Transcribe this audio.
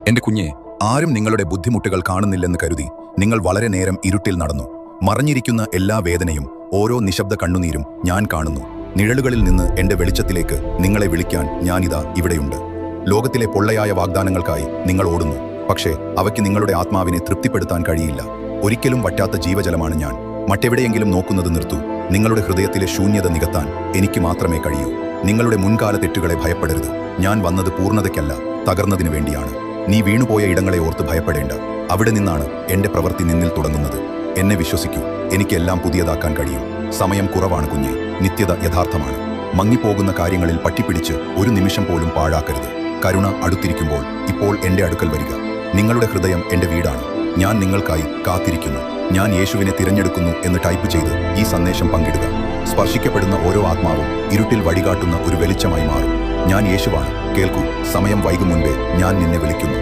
എന്റെ കുഞ്ഞെ, ആരും നിങ്ങളുടെ ബുദ്ധിമുട്ടുകൾ കാണുന്നില്ലെന്ന് കരുതി നിങ്ങൾ വളരെ നേരം ഇരുട്ടിൽ നടന്നു. മറഞ്ഞിരിക്കുന്ന എല്ലാ വേദനയും ഓരോ നിശബ്ദ കണ്ണുനീരും ഞാൻ കാണുന്നു. നിഴലുകളിൽ നിന്ന് എന്റെ വെളിച്ചത്തിലേക്ക് നിങ്ങളെ വിളിക്കാൻ ഞാനിതാ ഇവിടെയുണ്ട്. ലോകത്തിലെ പൊള്ളയായ വാഗ്ദാനങ്ങൾക്കായി നിങ്ങൾ ഓടുന്നു. പക്ഷേ അവയ്ക്ക് നിങ്ങളുടെ ആത്മാവിനെ തൃപ്തിപ്പെടുത്താൻ കഴിയില്ല. ഒരിക്കലും വറ്റാത്ത ജീവജലമാണ് ഞാൻ. മറ്റെവിടെയെങ്കിലും നോക്കുന്നത് നിർത്തൂ. നിങ്ങളുടെ ഹൃദയത്തിലെ ശൂന്യത നികത്താൻ എനിക്ക് മാത്രമേ കഴിയൂ. നിങ്ങളുടെ മുൻകാല തെറ്റുകളെ ഭയപ്പെടരുത്. ഞാൻ വന്നത് പൂർണ്ണതയ്ക്കല്ല, തകർന്നതിനു വേണ്ടിയാണ്. നീ വീണുപോയ ഇടങ്ങളെ ഓർത്ത് ഭയപ്പെടേണ്ട. അവിടെ നിന്നാണ് എന്റെ പ്രവൃത്തി നിന്നിൽ തുടങ്ങുന്നത്. എന്നെ വിശ്വസിക്കൂ, എനിക്കെല്ലാം പുതിയതാക്കാൻ കഴിയും. സമയം കുറവാണ് കുഞ്ഞെ, നിത്യത യഥാർത്ഥമാണ്. മങ്ങിപ്പോകുന്ന കാര്യങ്ങളിൽ പറ്റിപ്പിടിച്ച് ഒരു നിമിഷം പോലും പാഴാക്കരുത്. കരുണ അടുത്തിരിക്കുമ്പോൾ ഇപ്പോൾ എന്റെ അടുക്കൽ വരിക. നിങ്ങളുടെ ഹൃദയം എന്റെ വീടാണ്. ഞാൻ നിങ്ങൾക്കായി കാത്തിരിക്കുന്നു. ഞാൻ യേശുവിനെ തിരഞ്ഞെടുക്കുന്നു എന്ന് ടൈപ്പ് ചെയ്ത് ഈ സന്ദേശം പങ്കിടുക. സ്പർശിക്കപ്പെടുന്ന ഓരോ ആത്മാവും ഇരുട്ടിൽ വഴികാട്ടുന്ന ഒരു വെളിച്ചമായി മാറും. ഞാൻ യേശുവാണ്, കേൾക്കൂ. സമയം വൈകും മുൻപേ ഞാൻ നിന്നെ വിളിക്കുന്നു.